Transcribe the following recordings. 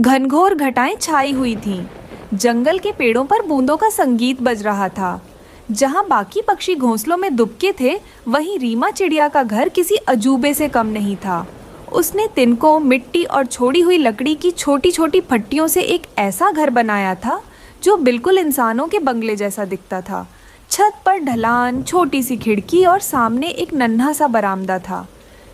घनघोर घटाएं छाई हुई थीं। जंगल के पेड़ों पर बूंदों का संगीत बज रहा था। जहां बाकी पक्षी घोंसलों में दुबके थे, वहीं रीमा चिड़िया का घर किसी अजूबे से कम नहीं था। उसने तिनकों, मिट्टी और छोड़ी हुई लकड़ी की छोटी छोटी फट्टियों से एक ऐसा घर बनाया था जो बिल्कुल इंसानों के बंगले जैसा दिखता था। छत पर ढलान, छोटी सी खिड़की और सामने एक नन्हा सा बरामदा था।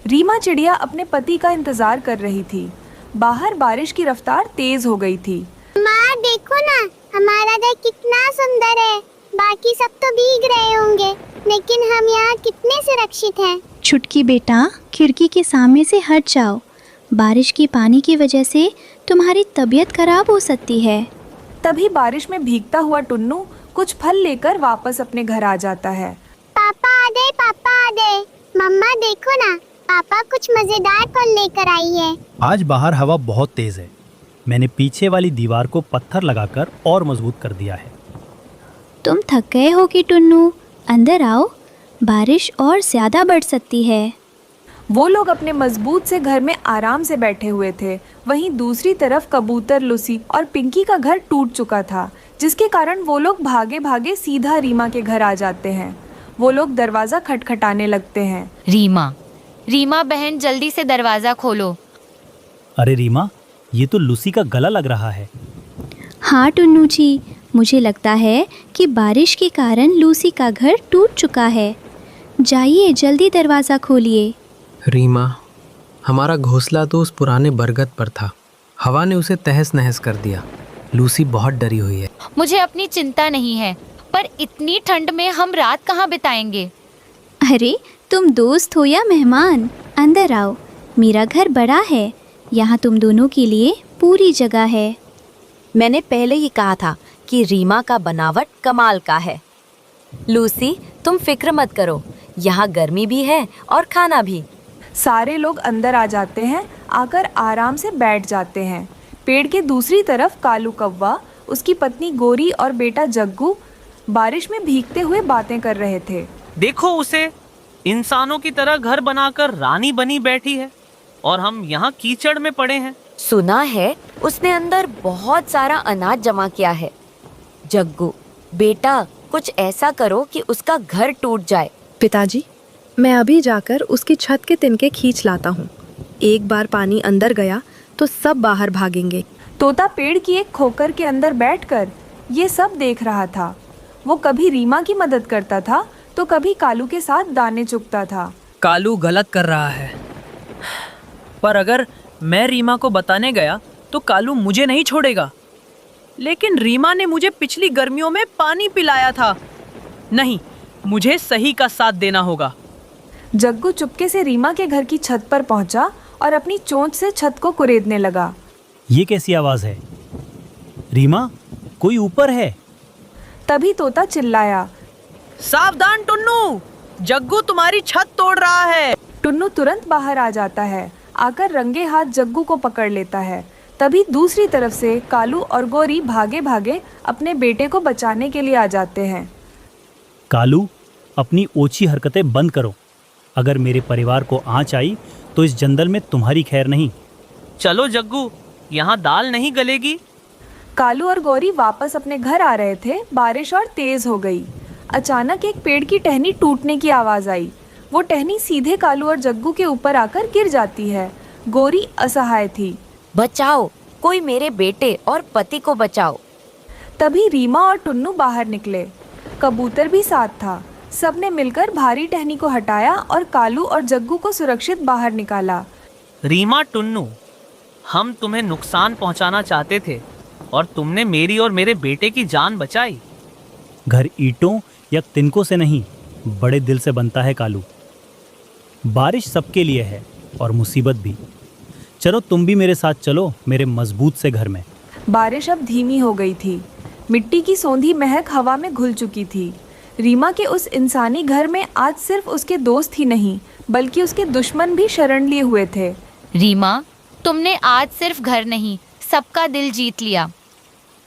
रीमा चिड़िया अपने पति का इंतजार कर रही थी। बाहर बारिश की रफ्तार तेज हो गई थी। माँ देखो ना, हमारा घर कितना सुंदर है। बाकी सब तो भीग रहे होंगे, लेकिन हम यहाँ कितने सुरक्षित हैं। छुटकी बेटा, खिड़की के सामने से हट जाओ। बारिश की पानी की वजह से तुम्हारी तबीयत खराब हो सकती है। तभी बारिश में भीगता हुआ टुन्नू कुछ फल लेकर वापस अपने घर आ जाता है। पापा आ गए। मम्मा देखो ना, पापा कुछ मजेदार फल लेकर आई है। आज बाहर हवा बहुत तेज है। मैंने पीछे वाली दीवार को पत्थर लगाकर और मजबूत कर दिया है। तुम थक गए हो कि टुन्नू? अंदर आओ, बारिश और ज्यादा बढ़ सकती है। वो लोग अपने मजबूत से घर में आराम से बैठे हुए थे। वहीं दूसरी तरफ कबूतर, लूसी और पिंकी का घर टूट चुका था, जिसके कारण वो लोग भागे भागे सीधा रीमा के घर आ जाते हैं। वो लोग दरवाजा खटखटाने लगते हैं। रीमा बहन, जल्दी से दरवाजा खोलो। अरे रीमा, ये तो लूसी का गला लग रहा है। हाँ टुन्नू जी, मुझे लगता है कि बारिश के कारण लूसी का घर टूट चुका है। जाइए, जल्दी दरवाज़ा खोलिए। रीमा, हमारा घोंसला तो उस पुराने बरगद पर था। हवा ने उसे तहस नहस कर दिया। लूसी बहुत डरी हुई है। मुझे अपनी चिंता नहीं है, पर इतनी ठंड में हम रात कहाँ बिताएंगे? अरे, तुम दोस्त हो या मेहमान? अंदर आओ, मेरा घर बड़ा है। यहाँ तुम दोनों के लिए पूरी जगह है। मैंने पहले ही कहा था कि रीमा का बनावट कमाल का है। लूसी, तुम फिक्र मत करो, यहाँ गर्मी भी है और खाना भी। सारे लोग अंदर आ जाते हैं, आकर आराम से बैठ जाते हैं। पेड़ के दूसरी तरफ कालू कौवा, उसकी पत्नी गोरी और बेटा जग्गू बारिश में भीगते हुए बातें कर रहे थे। देखो उसे, इंसानों की तरह घर बनाकर रानी बनी बैठी है और हम यहाँ कीचड़ में पड़े हैं। सुना है उसने अंदर बहुत सारा अनाज जमा किया है। जग्गू बेटा, कुछ ऐसा करो कि उसका घर टूट जाए। पिताजी, मैं अभी जाकर उसकी छत के तिनके खींच लाता हूँ। एक बार पानी अंदर गया तो सब बाहर भागेंगे। तोता पेड़ की एक खोकर के अंदर बैठकर ये सब देख रहा था। वो कभी रीमा की मदद करता था तो कभी कालू के साथ दाने चुगता था। कालू गलत कर रहा है, पर अगर मैं रीमा को बताने गया तो कालू मुझे नहीं छोड़ेगा। लेकिन रीमा ने मुझे पिछली गर्मियों में पानी पिलाया था। नहीं, मुझे सही का साथ देना होगा। जग्गू चुपके से रीमा के घर की छत पर पहुंचा और अपनी चोंच से छत को कुरेदने लगा। ये कैसी आवाज है? रीमा, कोई ऊपर है? तभी तोता चिल्लाया, सावधान टुन्नू, जग्गू तुम्हारी छत तोड़ रहा है। टुन्नू तुरंत बाहर आ जाता है, आकर रंगे हाथ जग्गू को पकड़ लेता है। तभी दूसरी तरफ से कालू और गोरी भागे भागे अपने बेटे को बचाने के लिए आ जाते हैं। कालू, अपनी ओछी हरकतें बंद करो। अगर मेरे परिवार को आँच आई तो इस जंगल में तुम्हारी खैर नहीं। चलो जग्गू, यहाँ दाल नहीं गलेगी। कालू और गौरी वापस अपने घर आ रहे थे। बारिश और तेज हो गई। अचानक एक पेड़ की टहनी टूटने की आवाज आई। वो टहनी सीधे कालू और जग्गू के ऊपर आकर गिर जाती है। गौरी असहाय थी। बचाओ, कोई मेरे बेटे और पति को बचाओ। तभी रीमा और टुन्नू बाहर निकले। कबूतर भी साथ था। सबने मिलकर भारी टहनी को हटाया और कालू और जग्गू को सुरक्षित बाहर निकाला। रीमा, टुन्नू, हम तुम्हें नुकसान पहुंचाना चाहते थे और तुमने मेरी और मेरे बेटे की जान बचाई। घर ईंटों या तिनकों से नहीं, बड़े दिल से बनता है कालू। बारिश सबके लिए है और मुसीबत भी। चलो तुम भी मेरे साथ चलो, मेरे मजबूत से घर में। बारिश अब धीमी हो गई थी। मिट्टी की सौंधी महक हवा में घुल चुकी थी। रीमा के उस इंसानी घर में आज सिर्फ उसके दोस्त ही नहीं, बल्कि उसके दुश्मन भी शरण लिए हुए थे। रीमा, तुमने आज सिर्फ घर नहीं, सबका दिल जीत लिया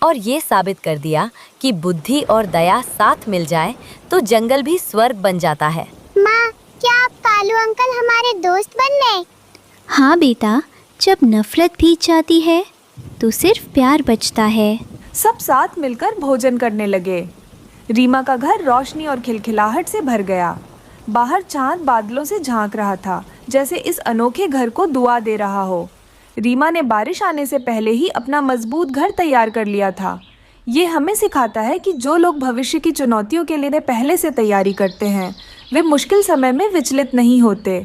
और ये साबित कर दिया कि बुद्धि और दया साथ मिल जाए तो जंगल भी स्वर्ग बन जाता है। माँ, क्या आप कालू अंकल हमारे दोस्त बन गए? हाँ बेटा, जब नफरत भीग जाती है तो सिर्फ प्यार बचता है। सब साथ मिलकर भोजन करने लगे। रीमा का घर रोशनी और खिलखिलाहट से भर गया। बाहर चांद बादलों से झांक रहा था, जैसे इस अनोखे घर को दुआ दे रहा हो। रीमा ने बारिश आने से पहले ही अपना मजबूत घर तैयार कर लिया था। ये हमें सिखाता है कि जो लोग भविष्य की चुनौतियों के लिए पहले से तैयारी करते हैं, वे मुश्किल समय में विचलित नहीं होते।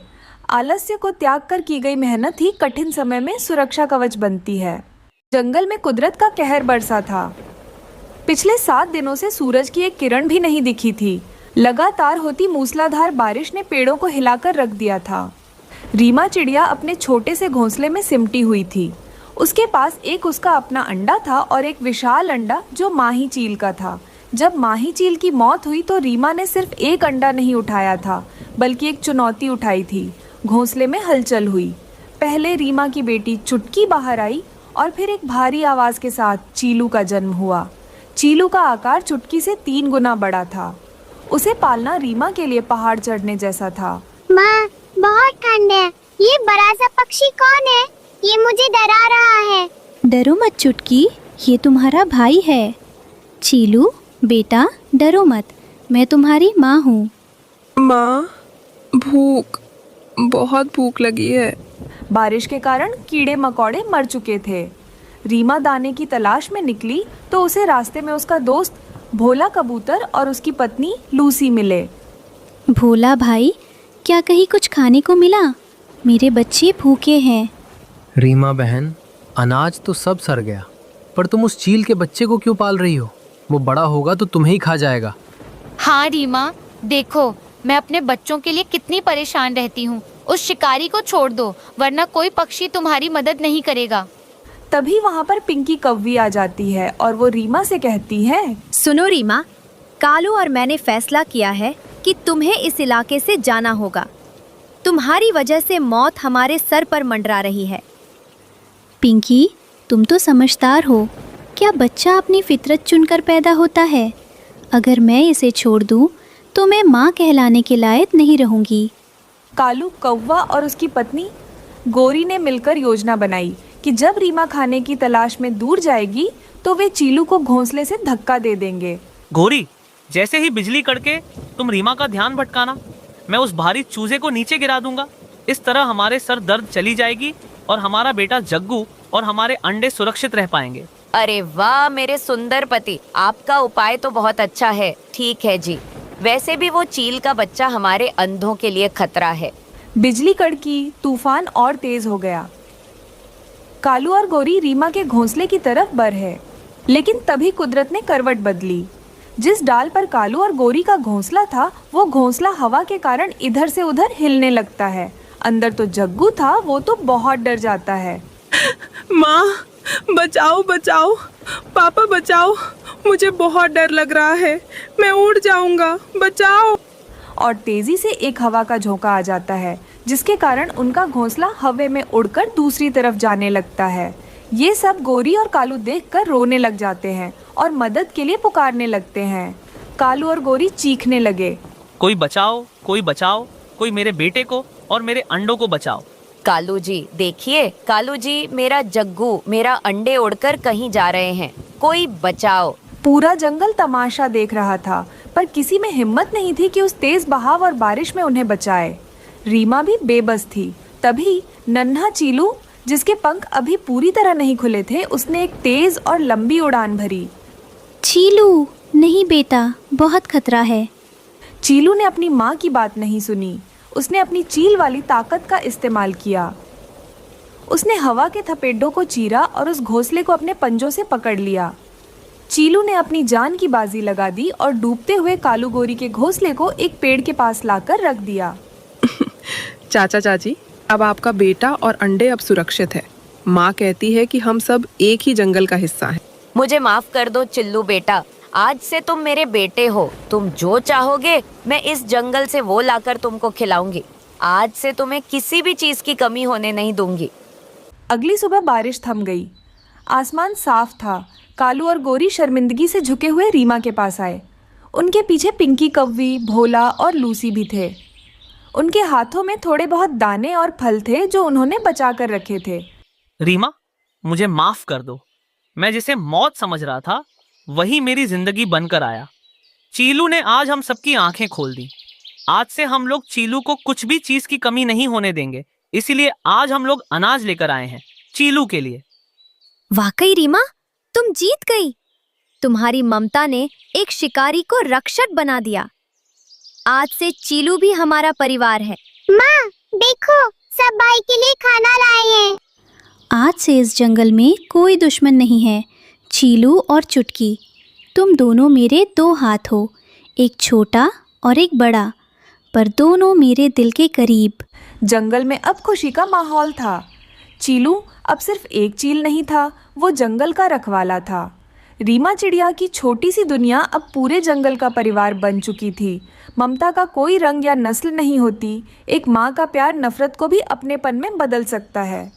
आलस्य को त्याग कर की गई मेहनत ही कठिन समय में सुरक्षा कवच बनती है। जंगल में कुदरत का कहर बरसा था। पिछले 7 दिनों से सूरज की एक किरण भी नहीं दिखी थी। लगातार होती मूसलाधार बारिश ने पेड़ों को हिलाकर रख दिया था। रीमा चिड़िया अपने छोटे से घोंसले में सिमटी हुई थी। उसके पास एक उसका अपना अंडा था और एक विशाल अंडा जो माही चील का था। जब माही चील की मौत हुई तो रीमा ने सिर्फ एक अंडा नहीं उठाया था, बल्कि एक चुनौती उठाई थी। घोंसले में हलचल हुई। पहले रीमा की बेटी चुटकी बाहर आई और फिर एक भारी आवाज के साथ चीलू का जन्म हुआ। चीलू का आकार चुटकी से 3 गुना बड़ा था। उसे पालना रीमा के लिए पहाड़ चढ़ने जैसा था। माँ, बहुत ठंड है। ये बड़ा सा पक्षी कौन है? ये मुझे डरा रहा है। डरो मत चुटकी, ये तुम्हारा भाई है। चीलू बेटा डरो मत, मैं तुम्हारी माँ हूँ। माँ, बहुत भूख लगी है। बारिश के कारण कीड़े मकोड़े मर चुके थे। रीमा दाने की तलाश में निकली तो उसे रास्ते में उसका दोस्त भोला कबूतर और उसकी पत्नी लूसी मिले। भोला भाई, क्या कहीं कुछ खाने को मिला? मेरे बच्चे भूखे हैं। रीमा बहन, अनाज तो सब सड़ गया, पर तुम उस चील के बच्चे को क्यों पाल रही हो? वो बड़ा होगा तो तुम्हें ही खा जाएगा। हाँ रीमा, देखो मैं अपने बच्चों के लिए कितनी परेशान रहती हूँ। उस शिकारी को छोड़ दो, वरना कोई पक्षी तुम्हारी मदद नहीं करेगा। तभी वहाँ पर पिंकी कौवी आ जाती है और वो रीमा से कहती है, सुनो रीमा, कालू और मैंने फैसला किया है कि तुम्हें इस इलाके से जाना होगा। तुम्हारी वजह से मौत हमारे सर पर मंडरा रही है। पिंकी, तुम तो समझदार हो। क्या बच्चा अपनी फितरत चुनकर पैदा होता है? अगर मैं इसे छोड़ दूं तो मैं माँ कहलाने के लायक नहीं रहूंगी। कालू कौवा और उसकी पत्नी गोरी ने मिलकर योजना बनाई कि जब रीमा खाने की तलाश में दूर जाएगी तो वे चीलू को घोंसले से धक्का दे देंगे। गोरी, जैसे ही बिजली कड़के तुम रीमा का ध्यान भटकाना, मैं उस भारी चूजे को नीचे गिरा दूंगा। इस तरह हमारे सर दर्द चली जाएगी और हमारा बेटा जग्गू और हमारे अंडे सुरक्षित रह पाएंगे। अरे वाह मेरे सुंदर पति, आपका उपाय तो बहुत अच्छा है। ठीक है जी, वैसे भी वो चील का बच्चा हमारे अंधों के लिए खतरा है। बिजली कड़की, तूफान और तेज हो गया। कालू और गोरी रीमा के घोंसले की तरफ बढ़े, लेकिन तभी कुदरत ने करवट बदली। जिस डाल पर कालू और गोरी का घोंसला था, वो घोंसला हवा के कारण इधर से उधर हिलने लगता है। अंदर तो जग्गू था, वो तो बहुत डर जाता है। माँ, बचाओ बचाओ, पापा बचाओ, मुझे बहुत डर लग रहा है, मैं उड़ जाऊंगा, बचाओ। और तेजी से एक हवा का झोंका आ जाता है, जिसके कारण उनका घोंसला हवा में उड़कर दूसरी तरफ जाने लगता है। ये सब गोरी और कालू देखकर रोने लग जाते हैं और मदद के लिए पुकारने लगते हैं। कालू और गोरी चीखने लगे, कोई बचाओ, कोई बचाओ, कोई मेरे बेटे को और मेरे अंडों को बचाओ। कालू जी देखिए, कालू जी, मेरा जग्गू, मेरा अंडे उड़कर कहीं जा रहे हैं, कोई बचाओ। पूरा जंगल तमाशा देख रहा था, पर किसी में हिम्मत नहीं थी कि उस तेज बहाव और बारिश में उन्हें बचाए। रीमा भी बेबस थी। तभी नन्हा चीलू, जिसके पंख अभी पूरी तरह नहीं खुले थे, उसने एक तेज और लंबी उड़ान भरी। चीलू, नहीं बेटा, बहुत खतरा है। चीलू ने अपनी माँ की बात नहीं सुनी। उसने अपनी चील वाली ताकत का इस्तेमाल किया। उसने हवा के थपेड़ों को चीरा और उस घोंसले को अपने पंजों से पकड़ लिया। चीलू ने अपनी जान की बाजी लगा दी और डूबते हुए कालू गोरी के घोंसले को एक पेड़ के पास लाकर रख दिया। चाचा चाची, अब आपका बेटा और अंडे अब सुरक्षित है। माँ कहती है कि हम सब एक ही जंगल का हिस्सा हैं। मुझे माफ कर दो चिल्लू बेटा, आज से तुम मेरे बेटे हो। तुम जो चाहोगे मैं इस जंगल से वो लाकर तुमको खिलाऊंगी। आज से तुम्हें किसी भी चीज की कमी होने नहीं दूंगी। अगली सुबह बारिश थम गई। आसमान साफ था। कालू और गोरी शर्मिंदगी से झुके हुए रीमा के पास आए। उनके पीछे पिंकी कौवी, भोला और लूसी भी थे। उनके हाथों में थोड़े बहुत दाने और फल थे जो उन्होंने बचा कर रखे थे। रीमा, मुझे माफ कर दो। मैं जिसे मौत समझ रहा था वही मेरी जिंदगी बनकर आया। चीलू ने आज हम सबकी आंखें खोल दी। आज से हम लोग चीलू को कुछ भी चीज की कमी नहीं होने देंगे। इसीलिए आज हम लोग अनाज लेकर आए हैं चीलू के लिए। वाकई रीमा, तुम जीत गई। तुम्हारी ममता ने एक शिकारी को रक्षक बना दिया। आज से चीलू भी हमारा परिवार है। माँ देखो, सब भाई के लिए खाना लाए हैं। आज से इस जंगल में कोई दुश्मन नहीं है। चीलू और चुटकी, तुम दोनों मेरे दो हाथ हो, एक छोटा और एक बड़ा, पर दोनों मेरे दिल के करीब। जंगल में अब खुशी का माहौल था। चीलू अब सिर्फ एक चील नहीं था, वो जंगल का रखवाला था। रीमा चिड़िया की छोटी सी दुनिया अब पूरे जंगल का परिवार बन चुकी थी। ममता का कोई रंग या नस्ल नहीं होती। एक माँ का प्यार नफरत को भी अपनेपन में बदल सकता है।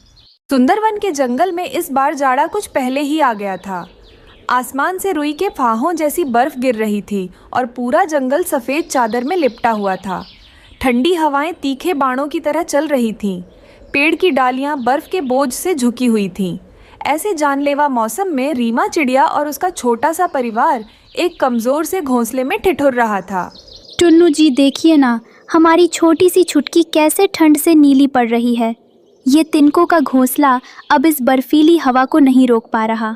सुंदरवन के जंगल में इस बार जाड़ा कुछ पहले ही आ गया था। आसमान से रुई के फाहों जैसी बर्फ गिर रही थी और पूरा जंगल सफ़ेद चादर में लिपटा हुआ था। ठंडी हवाएं तीखे बाणों की तरह चल रही थीं। पेड़ की डालियां बर्फ के बोझ से झुकी हुई थीं। ऐसे जानलेवा मौसम में रीमा चिड़िया और उसका छोटा सा परिवार एक कमज़ोर से घोंसले में ठिठुर रहा था। टुन्नू जी देखिए ना, हमारी छोटी सी छुटकी कैसे ठंड से नीली पड़ रही है। ये तिनकों का घोंसला अब इस बर्फीली हवा को नहीं रोक पा रहा।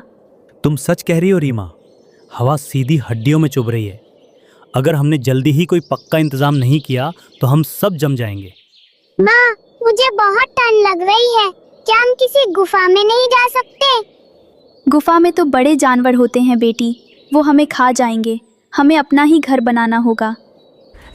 तुम सच कह रही हो रीमा, हवा सीधी हड्डियों में चुभ रही है। अगर हमने जल्दी ही कोई पक्का इंतजाम नहीं किया तो हम सब जम जाएंगे। माँ मुझे बहुत ठंड लग रही है, क्या हम किसी गुफा में नहीं जा सकते? गुफा में तो बड़े जानवर होते हैं बेटी, वो हमें खा जाएंगे। हमें अपना ही घर बनाना होगा।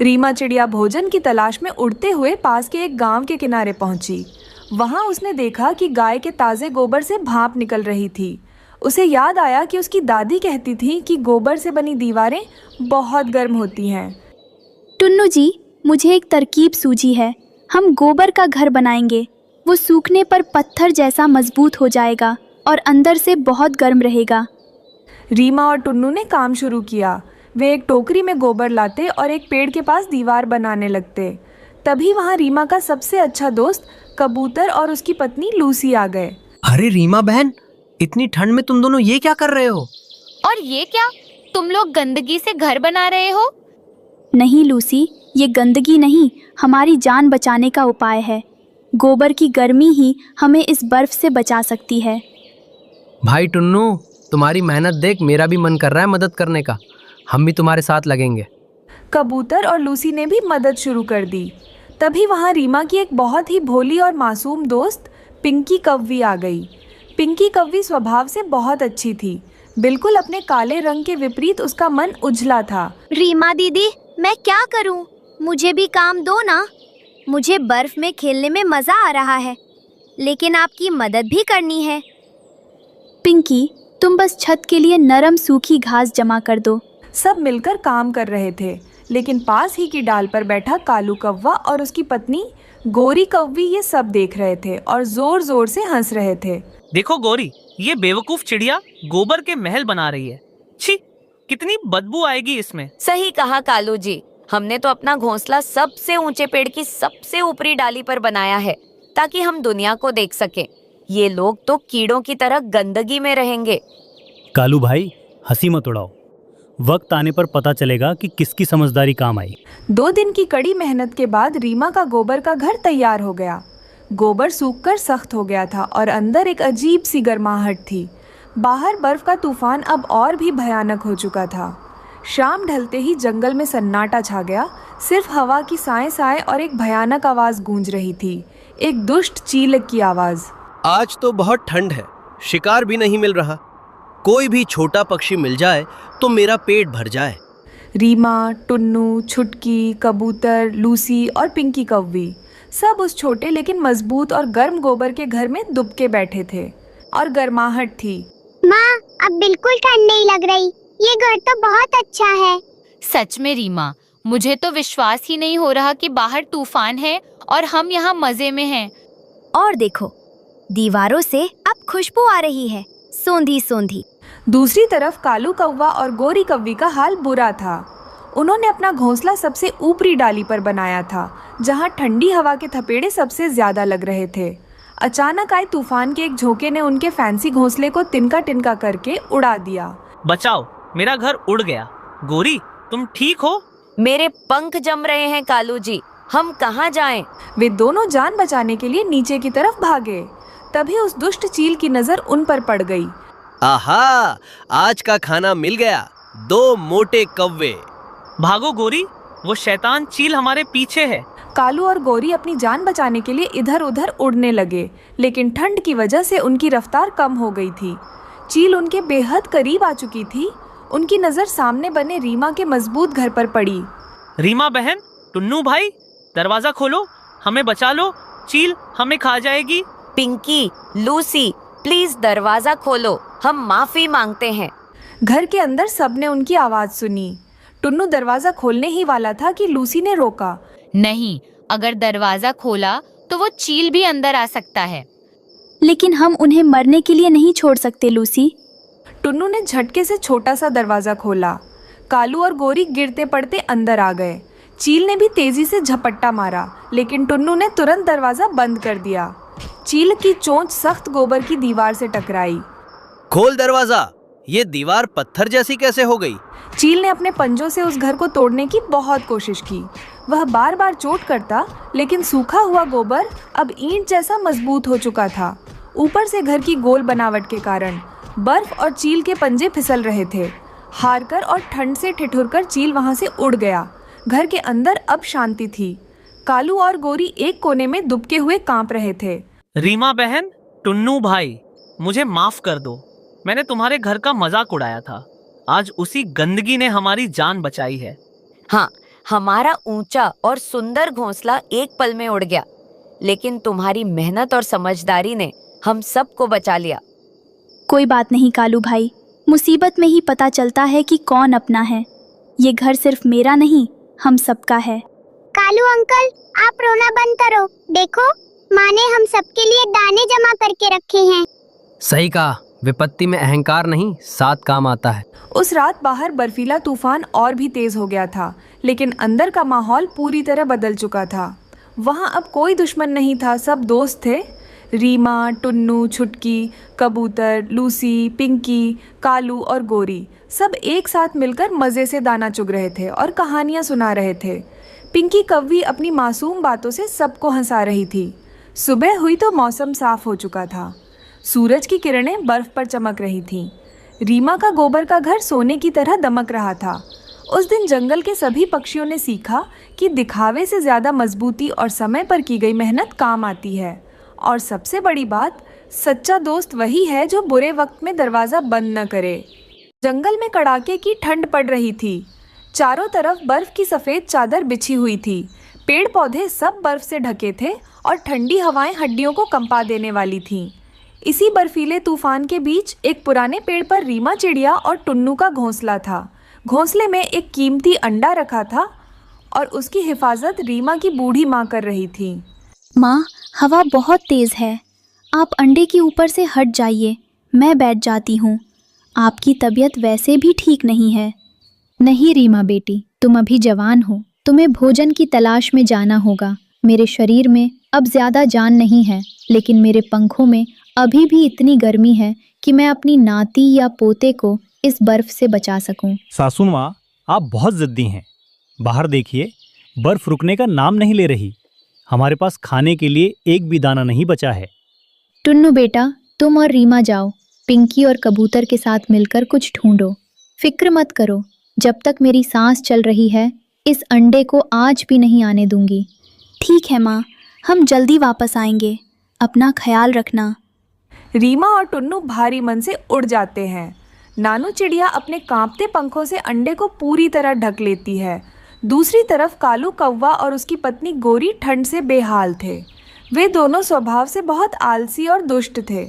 रीमा चिड़िया भोजन की तलाश में उड़ते हुए पास के एक गांव के किनारे पहुंची। वहां उसने देखा कि गाय के ताज़े गोबर से भाप निकल रही थी। उसे याद आया कि उसकी दादी कहती थी कि गोबर से बनी दीवारें बहुत गर्म होती हैं। टुन्नू जी, मुझे एक तरकीब सूझी है। हम गोबर का घर बनाएंगे। वो सूखने पर पत्थर जैसा मजबूत हो जाएगा और अंदर से बहुत गर्म रहेगा। रीमा और टुन्नू ने काम शुरू किया। वे एक टोकरी में गोबर लाते और एक पेड़ के पास दीवार बनाने लगते। तभी वहाँ रीमा का सबसे अच्छा दोस्त कबूतर और उसकी पत्नी लूसी आ गए। अरे रीमा बहन, इतनी ठंड में तुम दोनों ये क्या कर रहे हो? और ये क्या, तुम लोग गंदगी से घर बना रहे हो? नहीं लूसी, ये गंदगी नहीं, हमारी जान बचाने का उपाय है। गोबर की गर्मी ही हमें इस बर्फ से बचा सकती है। भाई टुन्नू, तुम्हारी मेहनत देख मेरा भी मन कर रहा है मदद करने का। हम भी तुम्हारे साथ लगेंगे। कबूतर और लूसी ने भी मदद शुरू कर दी। तभी वहाँ रीमा की एक बहुत ही भोली और मासूम दोस्त पिंकी कव्वी आ गई। पिंकी कव्वी स्वभाव से बहुत अच्छी थी। बिल्कुल अपने काले रंग के विपरीत उसका मन उजला था। रीमा दीदी, मैं क्या करूं? मुझे भी काम दो ना। मुझे बर्फ में खेलने में मजा आ रहा है, लेकिन आपकी मदद भी करनी है। पिंकी, तुम बस छत के लिए नरम सूखी घास जमा कर दो। सब मिलकर काम कर रहे थे, लेकिन पास ही की डाल पर बैठा कालू कौवा और उसकी पत्नी गोरी कौवी ये सब देख रहे थे और जोर जोर से हंस रहे थे। देखो गोरी, ये बेवकूफ चिड़िया गोबर के महल बना रही है। छी, कितनी बदबू आएगी इसमें। सही कहा कालू जी, हमने तो अपना घोंसला सबसे ऊंचे पेड़ की सबसे ऊपरी डाली पर बनाया है ताकि हम दुनिया को देख सकें। ये लोग तो कीड़ों की तरह गंदगी में रहेंगे। कालू भाई, हंसी मत उड़ाओ। वक्त आने पर पता चलेगा कि किसकी समझदारी काम आई। 2 दिन की कड़ी मेहनत के बाद रीमा का गोबर का घर तैयार हो गया। गोबर सूखकर सख्त हो गया था और अंदर एक अजीब सी गर्माहट थी। बाहर बर्फ का तूफान अब और भी भयानक हो चुका था। शाम ढलते ही जंगल में सन्नाटा छा गया। सिर्फ हवा की साए साए और एक भयानक आवाज़ गूंज रही थी, एक दुष्ट चीलक की आवाज़। आज तो बहुत ठंड है, शिकार भी नहीं मिल रहा। कोई भी छोटा पक्षी मिल जाए तो मेरा पेट भर जाए। रीमा, टुन्नू, छुटकी, कबूतर, लूसी और पिंकी कौवी सब उस छोटे लेकिन मजबूत और गर्म गोबर के घर में दुबके बैठे थे और गर्माहट थी। माँ, अब बिल्कुल ठंड नहीं लग रही। ये घर तो बहुत अच्छा है। सच में रीमा, मुझे तो विश्वास ही नहीं हो रहा कि बाहर तूफान है और हम यहाँ मजे में हैं। और देखो, दीवारों से अब खुशबू आ रही है, सोंधी सोंधी। दूसरी तरफ कालू कौवा और गोरी कौवी का हाल बुरा था। उन्होंने अपना घोंसला सबसे ऊपरी डाली पर बनाया था, जहाँ ठंडी हवा के थपेड़े सबसे ज्यादा लग रहे थे। अचानक आए तूफान के एक झोंके ने उनके फैंसी घोंसले को तिनका तिनका करके उड़ा दिया। बचाओ, मेरा घर उड़ गया। गोरी, तुम ठीक हो? मेरे पंख जम रहे हैं कालू जी, हम कहाँ जाएं? वे दोनों जान बचाने के लिए नीचे की तरफ भागे। तभी उस दुष्ट चील की नजर उन पर पड़ गई। आहा, आज का खाना मिल गया, 2 मोटे कौवे। भागो गोरी, वो शैतान चील हमारे पीछे है। कालू और गोरी अपनी जान बचाने के लिए इधर उधर उड़ने लगे, लेकिन ठंड की वजह से उनकी रफ्तार कम हो गई थी। चील उनके बेहद करीब आ चुकी थी। उनकी नजर सामने बने रीमा के मजबूत घर पर पड़ी। रीमा बहन, टुन्नू भाई, दरवाजा खोलो, हमें बचा लो, चील हमें खा जाएगी। पिंकी, लूसी, प्लीज दरवाजा खोलो, हम माफी मांगते हैं। घर के अंदर सबने उनकी आवाज सुनी। टुन्नू दरवाजा खोलने ही वाला था कि लूसी ने रोका। नहीं, अगर दरवाजा खोला तो वो चील भी अंदर आ सकता है। लेकिन हम उन्हें मरने के लिए नहीं छोड़ सकते लूसी। टुन्नू ने झटके से छोटा सा दरवाजा खोला। कालू और गोरी गिरते पड़ते अंदर आ गए। चील ने भी तेजी से झपट्टा मारा, लेकिन टुन्नू ने तुरंत दरवाजा बंद कर दिया। चील की चोंच सख्त गोबर की दीवार से टकराई। खोल दरवाजा, ये दीवार पत्थर जैसी कैसे हो गई? चील ने अपने पंजों से उस घर को तोड़ने की बहुत कोशिश की। वह बार बार चोट करता, लेकिन सूखा हुआ गोबर अब ईंट जैसा मजबूत हो चुका था। ऊपर से घर की गोल बनावट के कारण बर्फ और चील के पंजे फिसल रहे थे। हारकर और ठंड से ठिठुरकर चील वहां से उड़ गया। घर के अंदर अब शांति थी। कालू और गोरी एक कोने में दुबके हुए कांप रहे थे। रीमा बहन, टुन्नू भाई, मुझे माफ कर दो। मैंने तुम्हारे घर का मजाक उड़ाया था। आज उसी गंदगी ने हमारी जान बचाई है। हाँ, हमारा ऊंचा और सुंदर घोंसला एक पल में उड़ गया, लेकिन तुम्हारी मेहनत और समझदारी ने हम सबको बचा लिया। कोई बात नहीं कालू भाई, मुसीबत में ही पता चलता है कि कौन अपना है। ये घर सिर्फ मेरा नहीं, हम सबका है। कालू अंकल, आप रोना बंद करो। देखो, माँ ने हम सबके लिए दाने जमा करके रखे हैं। सही कहा, विपत्ति में अहंकार नहीं, साथ काम आता है। उस रात बाहर बर्फीला तूफान और भी तेज हो गया था, लेकिन अंदर का माहौल पूरी तरह बदल चुका था। वहाँ अब कोई दुश्मन नहीं था, सब दोस्त थे। रीमा, टुन्नू, छुटकी, कबूतर, लूसी, पिंकी, कालू और गोरी सब एक साथ मिलकर मज़े से दाना चुग रहे थे और कहानियाँ सुना रहे थे। पिंकी कौवी अपनी मासूम बातों से सबको हंसा रही थी। सुबह हुई तो मौसम साफ हो चुका था। सूरज की किरणें बर्फ पर चमक रही थीं। रीमा का गोबर का घर सोने की तरह दमक रहा था। उस दिन जंगल के सभी पक्षियों ने सीखा कि दिखावे से ज़्यादा मजबूती और समय पर की गई मेहनत काम आती है। और सबसे बड़ी बात, सच्चा दोस्त वही है जो बुरे वक्त में दरवाज़ा बंद न करे। जंगल में कड़ाके की ठंड पड़ रही थी। चारों तरफ बर्फ़ की सफ़ेद चादर बिछी हुई थी। पेड़ पौधे सब बर्फ़ से ढके थे और ठंडी हवाएं हड्डियों को कंपा देने वाली थीं। इसी बर्फीले तूफान के बीच एक पुराने पेड़ पर रीमा चिड़िया और टुन्नू का घोंसला था। घोंसले में एक कीमती अंडा रखा था और उसकी हिफाजत रीमा की बूढ़ी माँ कर रही थी। माँ, हवा बहुत तेज़ है, आप अंडे के ऊपर से हट जाइए, मैं बैठ जाती हूँ। आपकी तबीयत वैसे भी ठीक नहीं है। नहीं रीमा बेटी, तुम अभी जवान हो, तुम्हें भोजन की तलाश में जाना होगा। मेरे शरीर में अब ज़्यादा जान नहीं है, लेकिन मेरे पंखों में अभी भी इतनी गर्मी है कि मैं अपनी नाती या पोते को इस बर्फ से बचा सकूं। सासू माँ, आप बहुत ज़िद्दी हैं। बाहर देखिए, बर्फ रुकने का नाम नहीं ले रही। हमारे पास खाने के लिए एक भी दाना नहीं बचा है। टुन्नू बेटा, तुम और रीमा जाओ, पिंकी और कबूतर के साथ मिलकर कुछ ढूंढो। फिक्र मत करो, जब तक मेरी सांस चल रही है इस अंडे को आज भी नहीं आने दूंगी। ठीक है माँ, हम जल्दी वापस आएंगे, अपना ख्याल रखना। रीमा और टुन्नू भारी मन से उड़ जाते हैं। नानू चिड़िया अपने कांपते पंखों से अंडे को पूरी तरह ढक लेती है। दूसरी तरफ कालू कौवा और उसकी पत्नी गोरी ठंड से बेहाल थे। वे दोनों स्वभाव से बहुत आलसी और दुष्ट थे,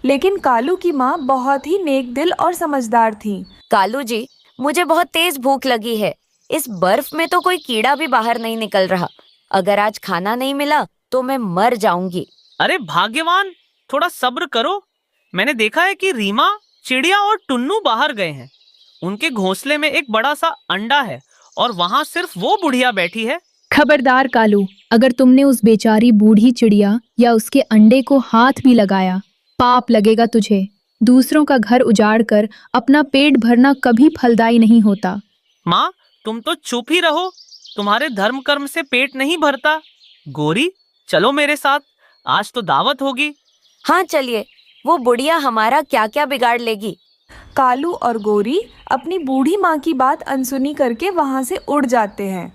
लेकिन कालू की माँ बहुत ही नेक दिल और समझदार थी। कालू जी, मुझे बहुत तेज भूख लगी है। इस बर्फ में तो कोई कीड़ा भी बाहर नहीं निकल रहा। अगर आज खाना नहीं मिला तो मैं मर जाऊंगी। अरे भाग्यवान, थोड़ा सब्र करो। मैंने देखा है कि रीमा, चिड़िया और टुन्नू बाहर गए हैं। उनके घोंसले में एक बड़ा सा अंडा है और वहाँ सिर्फ वो बुढ़िया बैठी है। खबरदार कालू, अगर तुमने उस बेचारी बूढ़ी चिड़िया या उसके अंडे को हाथ भी लगाया, पाप लगेगा तुझे। दूसरों का घर उजाड़ कर अपना पेट भरना कभी फलदायी नहीं होता। माँ, तुम तो चुप ही रहो, तुम्हारे धर्म कर्म से पेट नहीं भरता। गोरी, चलो मेरे साथ, आज तो दावत होगी। हाँ चलिए, वो बुढ़िया हमारा क्या क्या बिगाड़ लेगी। कालू और गोरी अपनी बूढ़ी माँ की बात अनसुनी करके वहाँ से उड़ जाते हैं।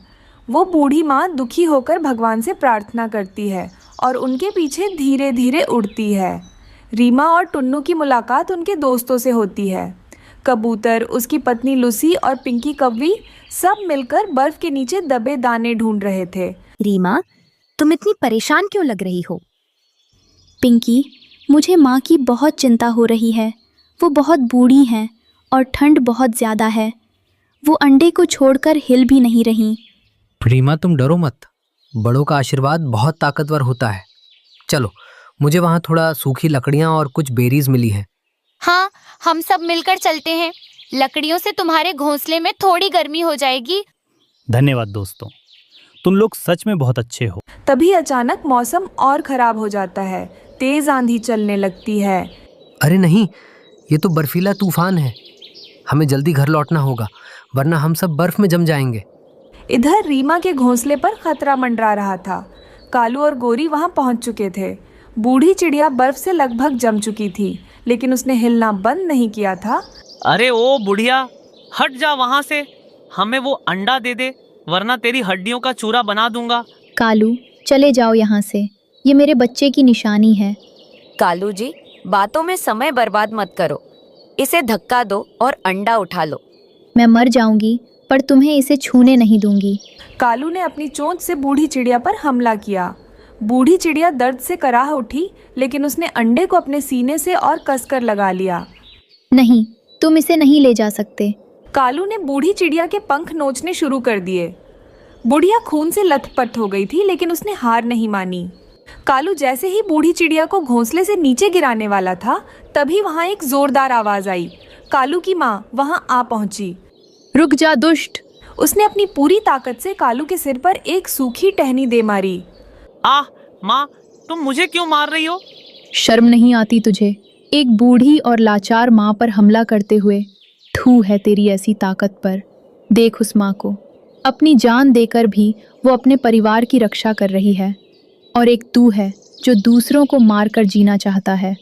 वो बूढ़ी माँ दुखी होकर भगवान से प्रार्थना करती है और उनके पीछे धीरे धीरे उड़ती है। रीमा और टुन्नू की मुलाकात उनके दोस्तों से होती है। कबूतर, उसकी पत्नी लूसी और पिंकी कौवी सब मिलकर बर्फ के नीचे दबे दाने ढूंढ रहे थे। रीमा, तुम इतनी परेशान क्यों लग रही हो? पिंकी, मुझे माँ की बहुत चिंता हो रही है। वो बहुत बूढ़ी हैं और ठंड बहुत ज़्यादा है। वो अंडे को छोड़कर हिल भी नहीं रहीं। रीमा, तुम डरो मत, बड़ों का आशीर्वाद बहुत ताकतवर होता है। चलो, मुझे वहाँ थोड़ा सूखी लकड़ियाँ और कुछ बेरीज मिली है। हाँ, हम सब मिलकर चलते हैं। लकड़ियों से तुम्हारे घोंसले में थोड़ी गर्मी हो जाएगी। धन्यवाद दोस्तों, तुम लोग सच में बहुत अच्छे हो। तभी अचानक मौसम और खराब हो जाता है। तेज आंधी चलने लगती है। अरे नहीं, ये तो बर्फीला तूफान है। हमें जल्दी घर लौटना होगा, वरना हम सब बर्फ में जम जाएंगे। इधर रीमा के घोंसले पर खतरा मंडरा रहा था। कालू और गोरी वहां पहुंच चुके थे। बूढ़ी चिड़िया बर्फ से लगभग जम चुकी थी, लेकिन उसने हिलना बंद नहीं किया था। अरे ओ बुढ़िया, हट जा वहाँ से, हमें वो अंडा दे दे, वरना तेरी हड्डियों का चूरा बना दूंगा। कालू, चले जाओ यहाँ से, ये मेरे बच्चे की निशानी है। कालू जी, बातों में समय बर्बाद मत करो, इसे धक्का दो और अंडा उठा लो। मैं मर जाऊंगी, पर तुम्हें इसे छूने नहीं दूंगी। कालू ने अपनी चोंच से बूढ़ी चिड़िया पर हमला किया। बूढ़ी चिड़िया दर्द से कराह उठी, लेकिन उसने अंडे को अपने सीने से और कसकर लगा लिया। नहीं, तुम इसे नहीं ले जा सकते। कालू ने बूढ़ी चिड़िया के पंख नोचने शुरू कर दिए। बुढ़िया खून से लथपथ हो गई थी, लेकिन उसने हार नहीं मानी। कालू जैसे ही बूढ़ी चिड़िया को घोंसले से नीचे गिराने वाला था, तभी वहां एक जोरदार आवाज आई। कालू की माँ वहां आ पहुंची। रुक जा दुष्ट! उसने अपनी पूरी ताकत से कालू के सिर पर एक सूखी टहनी दे मारी। आह माँ, तुम मुझे क्यों मार रही हो? शर्म नहीं आती तुझे, एक बूढ़ी और लाचार माँ पर हमला करते हुए? थू है तेरी ऐसी ताकत पर। देख उस माँ को, अपनी जान देकर भी वो अपने परिवार की रक्षा कर रही है, और एक तू है जो दूसरों को मारकर जीना चाहता है।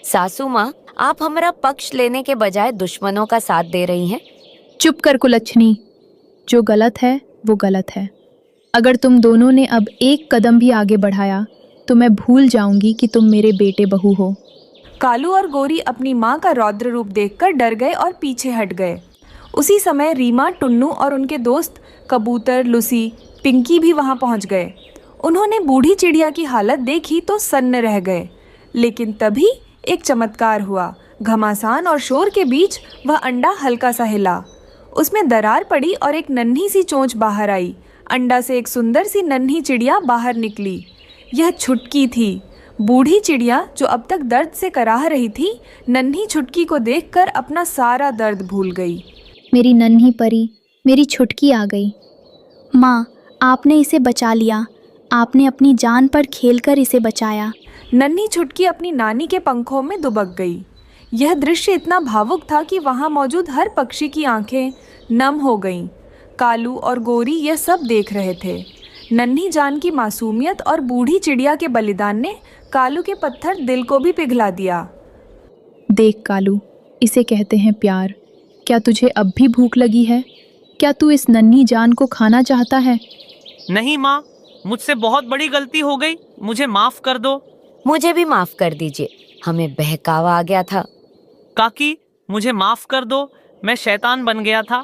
सासू माँ, आप हमारा पक्ष लेने के बजाय दुश्मनों का साथ दे रही हैं। चुप कर कुलच्छनी, जो गलत है वो गलत है। अगर तुम दोनों ने अब एक कदम भी आगे बढ़ाया तो मैं भूल जाऊंगी कि तुम मेरे बेटे बहू हो। कालू और गोरी अपनी माँ का रौद्र रूप देखकर डर गए और पीछे हट गए। उसी समय रीमा, टुन्नू और उनके दोस्त कबूतर, लूसी, पिंकी भी वहां पहुंच गए। उन्होंने बूढ़ी चिड़िया की हालत देखी तो सन्न रह गए। लेकिन तभी एक चमत्कार हुआ। घमासान और शोर के बीच वह अंडा हल्का सा हिला। उसमें दरार पड़ी और एक नन्ही सी चोंच बाहर आई। अंडा से एक सुंदर सी नन्ही चिड़िया बाहर निकली। यह छुटकी थी। बूढ़ी चिड़िया, जो अब तक दर्द से कराह रही थी, नन्ही छुटकी को देखकर अपना सारा दर्द भूल गई। मेरी नन्ही परी, मेरी छुटकी आ गई। माँ, आपने इसे बचा लिया। आपने अपनी जान पर खेलकर इसे बचाया। नन्ही छुटकी अपनी नानी के पंखों में दुबक गई। यह दृश्य इतना भावुक था कि वहां मौजूद हर पक्षी की आंखें नम हो गईं। कालू और गोरी यह सब देख रहे थे। नन्ही जान की मासूमियत और बूढ़ी चिड़िया के बलिदान ने कालू के पत्थर दिल को भी पिघला दिया। देख कालू, इसे कहते हैं प्यार। क्या तुझे अब भी भूख लगी है? क्या तू इस नन्ही जान को खाना चाहता है? नहीं माँ, मुझसे बहुत बड़ी गलती हो गई, मुझे माफ कर दो। मुझे भी माफ कर दीजिए, हमें बहकावा आ गया था। काकी, मुझे माफ कर दो, मैं शैतान बन गया था।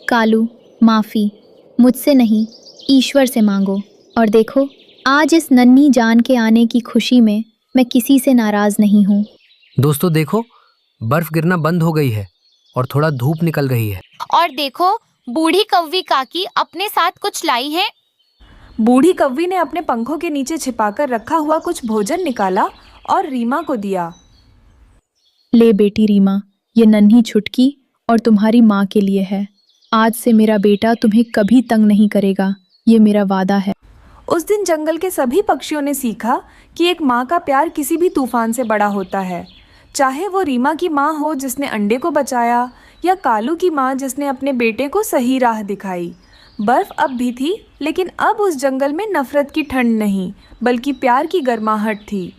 कालू, माफ़ी मुझसे नहीं, ईश्वर से मांगो। और देखो, आज इस नन्ही जान के आने की खुशी में मैं किसी से नाराज़ नहीं हूँ। दोस्तों देखो, बर्फ गिरना बंद हो गई है और थोड़ा धूप निकल गई है। और देखो, बूढ़ी कौवी काकी अपने साथ कुछ लाई है। बूढ़ी कौवी ने अपने पंखों के नीचे छिपाकर रखा हुआ कुछ भोजन निकाला और रीमा को दिया। ले बेटी रीमा, ये नन्ही छुटकी और तुम्हारी माँ के लिए है। आज से मेरा बेटा तुम्हें कभी तंग नहीं करेगा। ये मेरा वादा है। उस दिन जंगल के सभी पक्षियों ने सीखा कि एक माँ का प्यार किसी भी तूफान से बड़ा होता है, चाहे वो रीमा की माँ हो जिसने अंडे को बचाया, या कालू की माँ जिसने अपने बेटे को सही राह दिखाई। बर्फ अब भी थी, लेकिन अब उस जंगल में नफरत की ठंड नहीं, बल्कि प्यार की गर्माहट थी।